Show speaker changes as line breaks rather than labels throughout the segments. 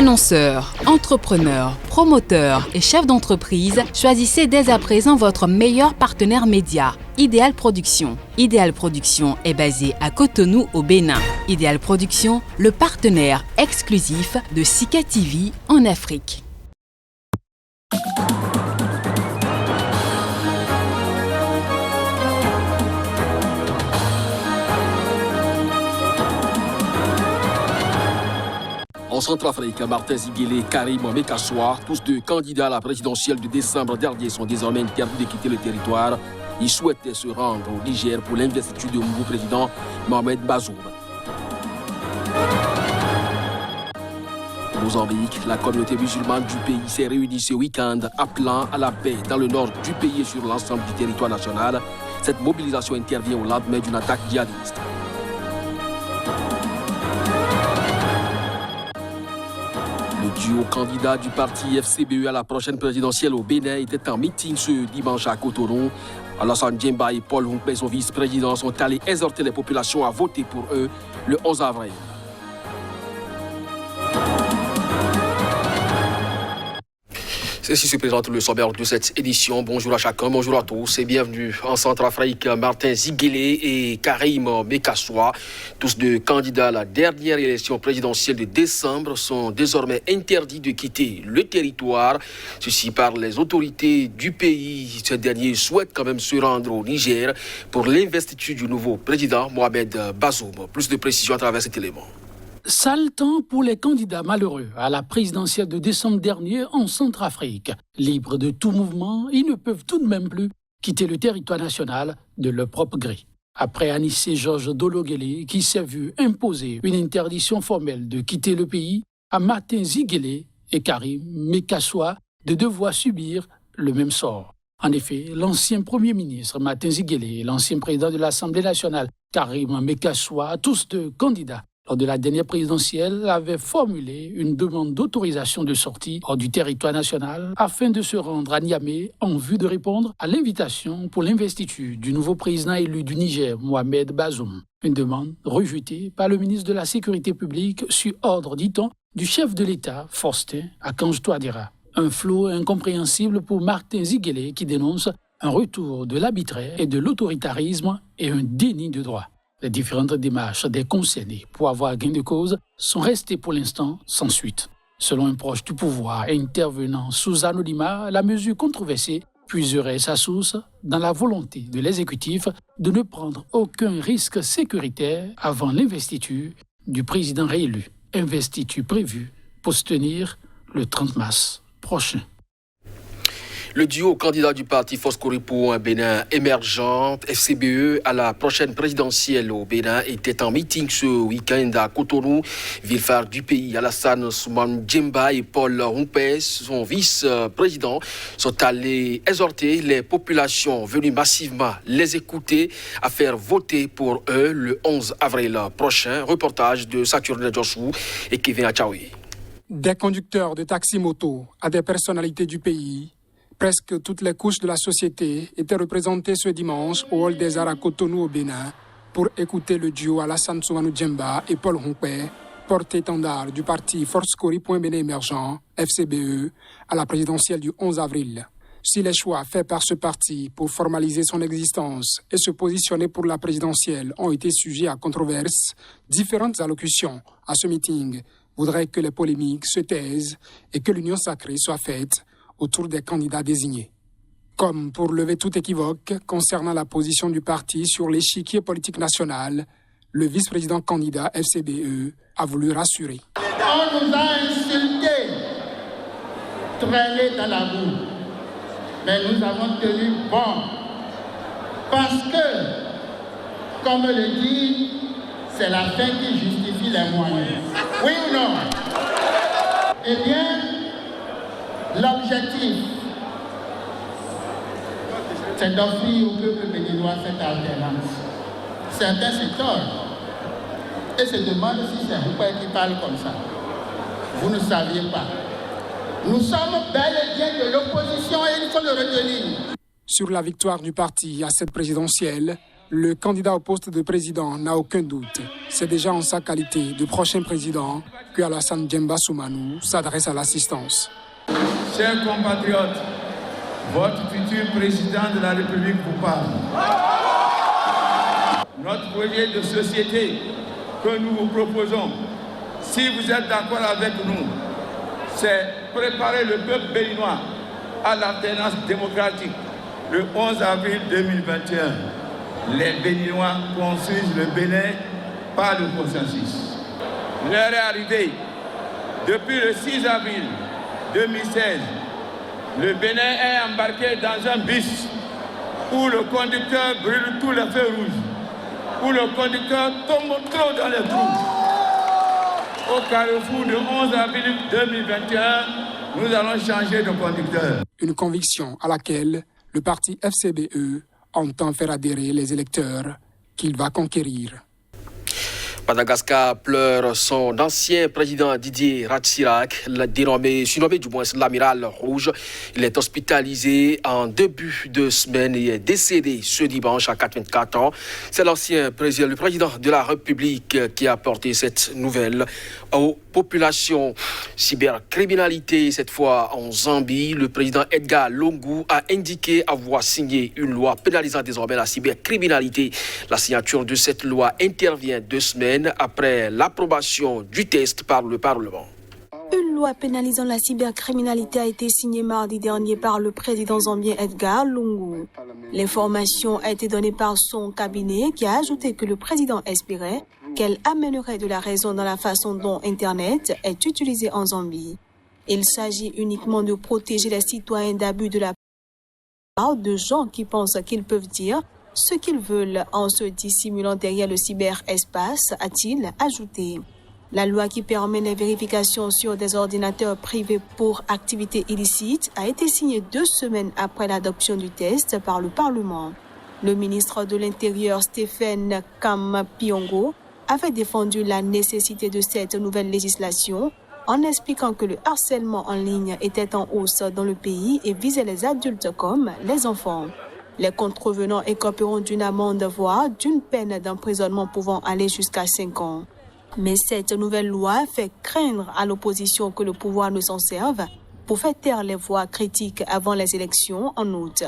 Annonceurs, entrepreneurs, promoteurs et chefs d'entreprise, choisissez dès à présent votre meilleur partenaire média, Ideal Production. Ideal Production est basé à Cotonou au Bénin. Ideal Production, le partenaire exclusif de Sika TV en Afrique.
En Centrafrique, Martin Ziguélé et Karim Mekassoua, tous deux candidats à la présidentielle de décembre dernier, sont désormais interdits de quitter le territoire. Ils souhaitaient se rendre au Niger pour l'investiture du nouveau président Mohamed Bazoum. Au Mozambique, la communauté musulmane du pays s'est réunie ce week-end appelant à la paix dans le nord du pays et sur l'ensemble du territoire national. Cette mobilisation intervient au lendemain d'une attaque djihadiste. Le duo candidat du parti FCBE à la prochaine présidentielle au Bénin était en meeting ce dimanche à Cotonou. Alassane Djemba et Paul Humpé, son vice-président, sont allés exhorter les populations à voter pour eux le 11 avril. Ceci se présente le sommaire de cette édition. Bonjour à chacun, bonjour à tous et bienvenue en Centrafrique. Martin Ziguélé et Karim Mekassoua, tous deux candidats à la dernière élection présidentielle de décembre, sont désormais interdits de quitter le territoire. Ceci par les autorités du pays. Ces derniers souhaitent quand même se rendre au Niger pour l'investiture du nouveau président Mohamed Bazoum. Plus de précisions à travers cet élément.
Sale temps pour les candidats malheureux à la présidentielle de décembre dernier en Centrafrique. Libres de tout mouvement, ils ne peuvent tout de même plus quitter le territoire national de leur propre gré. Après Anissé Georges Dologuélé, qui s'est vu imposer une interdiction formelle de quitter le pays, à Martin Ziguélé et Karim Mekassoua de devoir subir le même sort. En effet, l'ancien Premier ministre Martin Ziguélé et l'ancien président de l'Assemblée nationale Karim Mekassoua, tous deux candidats lors de la dernière présidentielle, avait formulé une demande d'autorisation de sortie hors du territoire national afin de se rendre à Niamey en vue de répondre à l'invitation pour l'investiture du nouveau président élu du Niger, Mohamed Bazoum. Une demande rejetée par le ministre de la Sécurité publique sur ordre, dit-on, du chef de l'État, Faustin Archange Touadéra. Un flou incompréhensible pour Martin Ziguélé qui dénonce un retour de l'arbitraire et de l'autoritarisme et un déni de droit. Les différentes démarches des concernés pour avoir gain de cause sont restées pour l'instant sans suite. Selon un proche du pouvoir intervenant sous anonymat, la mesure controversée puiserait sa source dans la volonté de l'exécutif de ne prendre aucun risque sécuritaire avant l'investiture du président réélu. Investiture prévue pour se tenir le 30 mars prochain.
Le duo candidat du parti Foscori pour un Bénin émergent, FCBE, à la prochaine présidentielle au Bénin, était en meeting ce week-end à Cotonou, ville phare du pays. Alassane Djemba et Paul Humpé, son vice-président, sont allés exhorter les populations venues massivement les écouter à faire voter pour eux le 11 avril prochain. Reportage de Saturne Joshua et Kevin Achaoui.
Des conducteurs de taxi-moto à des personnalités du pays, presque toutes les couches de la société étaient représentées ce dimanche au Hall des Arts à Cotonou au Bénin pour écouter le duo Alassane Djemba et Paul Humpé, porte-étendard du parti Foscori pour un Bénin émergent, FCBE, à la présidentielle du 11 avril. Si les choix faits par ce parti pour formaliser son existence et se positionner pour la présidentielle ont été sujets à controverse, différentes allocutions à ce meeting voudraient que les polémiques se taisent et que l'union sacrée soit faite autour des candidats désignés. Comme pour lever tout équivoque concernant la position du parti sur l'échiquier politique national, le vice-président candidat FCBE a voulu rassurer.
On nous a insultés, traînés dans la boue, mais nous avons tenu bon, parce que, comme le dit, c'est la fin qui justifie les moyens. Oui ou non? Eh bien, l'objectif, c'est d'offrir au peuple béninois cette alternance. Certains s'étonnent et se demandent si c'est vous qui parle comme ça. Vous ne saviez pas. Nous sommes bel et bien de l'opposition et il faut le retenir.
Sur la victoire du parti à cette présidentielle, Le candidat au poste de président n'a aucun doute. C'est déjà en sa qualité de prochain président que Alassane Djemba Soumanou s'adresse à l'assistance.
Chers compatriotes, votre futur président de la République vous parle. Notre projet de société que nous vous proposons, si vous êtes d'accord avec nous, c'est préparer le peuple béninois à l'alternance démocratique le 11 avril 2021. Les Béninois construisent le Bénin par le consensus. L'heure est arrivée. Depuis le 6 avril 2016, le Bénin est embarqué dans un bus où le conducteur brûle tous les feux rouges, où le conducteur tombe trop dans les trous. Au carrefour du 11 avril 2021, nous allons changer de conducteur.
Une conviction à laquelle le parti FCBE entend faire adhérer les électeurs qu'il va conquérir.
Madagascar pleure son ancien président Didier Ratsirac, surnommé du moins l'amiral rouge. Il est hospitalisé en début de semaine et est décédé ce dimanche à 84 ans. C'est l'ancien président, le président de la République qui a apporté cette nouvelle aux populations. Cybercriminalité, cette fois en Zambie, le président Edgar Lungu a indiqué avoir signé une loi pénalisant désormais la cybercriminalité. La signature de cette loi intervient 2 semaines après l'approbation du test par le Parlement.
Une loi pénalisant la cybercriminalité a été signée mardi dernier par le président zambien Edgar Lungu. L'information a été donnée par son cabinet qui a ajouté que le président espérait qu'elle amènerait de la raison dans la façon dont Internet est utilisé en Zambie. Il s'agit uniquement de protéger les citoyens d'abus de la part de gens qui pensent qu'ils peuvent dire ce qu'ils veulent en se dissimulant derrière le cyberespace, a-t-il ajouté. La loi qui permet les vérifications sur des ordinateurs privés pour activités illicites a été signée 2 semaines après l'adoption du test par le Parlement. Le ministre de l'Intérieur, Stephen Kampiongo, avait défendu la nécessité de cette nouvelle législation en expliquant que le harcèlement en ligne était en hausse dans le pays et visait les adultes comme les enfants. Les contrevenants écoperont d'une amende, voire d'une peine d'emprisonnement pouvant aller jusqu'à 5 ans. Mais cette nouvelle loi fait craindre à l'opposition que le pouvoir ne s'en serve pour faire taire les voix critiques avant les élections en août.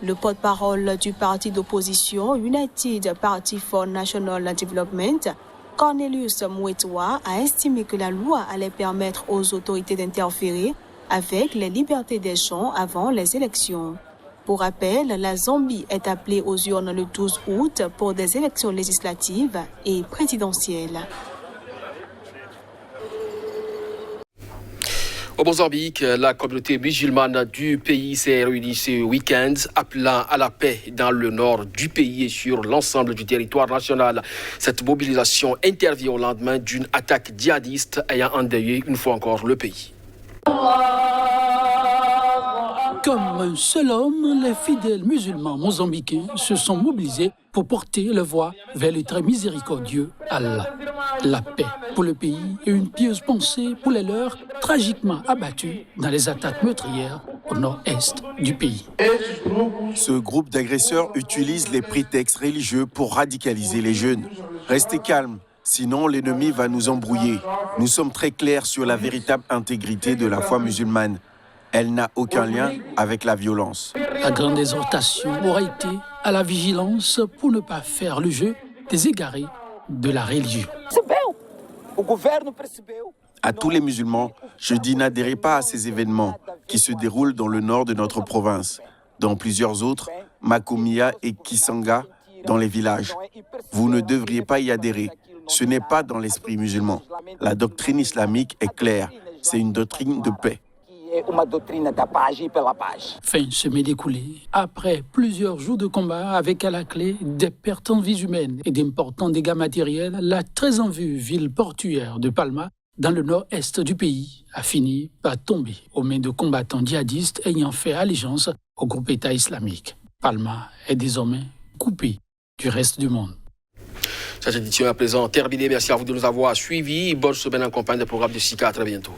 Le porte-parole du parti d'opposition United Party for National Development, Cornelius Mouetwa, a estimé que la loi allait permettre aux autorités d'interférer avec les libertés des gens avant les élections. Pour rappel, la Zambie est appelée aux urnes le 12 août pour des élections législatives et présidentielles.
Au Mozambique, la communauté musulmane du pays s'est réunie ce week-end, appelant à la paix dans le nord du pays et sur l'ensemble du territoire national. Cette mobilisation intervient au lendemain d'une attaque djihadiste ayant endeuillé une fois encore le pays.
Comme un seul homme, les fidèles musulmans mozambicains se sont mobilisés pour porter leur voix vers le très miséricordieux Allah. La paix pour le pays et une pieuse pensée pour les leurs tragiquement abattus dans les attaques meurtrières au nord-est du pays.
Ce groupe d'agresseurs utilise les prétextes religieux pour radicaliser les jeunes. Restez calmes, sinon l'ennemi va nous embrouiller. Nous sommes très clairs sur la véritable intégrité de la foi musulmane. Elle n'a aucun lien avec la violence.
La grande exhortation aura été à la vigilance pour ne pas faire le jeu des égarés de la religion.
À tous les musulmans, je dis n'adhérez pas à ces événements qui se déroulent dans le nord de notre province, dans plusieurs autres, Makomia et Kisanga, dans les villages. Vous ne devriez pas y adhérer. Ce n'est pas dans l'esprit musulman. La doctrine islamique est claire. C'est une doctrine de paix.
Fin semaine écoulée, après plusieurs jours de combat avec à la clé des pertes en vies humaines et d'importants dégâts matériels, la très en vue ville portuaire de Palma, dans le nord-est du pays, a fini par tomber aux mains de combattants djihadistes ayant fait allégeance au groupe État islamique. Palma est désormais coupée du reste du monde.
Cette édition est à présent terminée. Merci à vous de nous avoir suivis. Bonne semaine en compagnie des programmes de SICA. À très bientôt.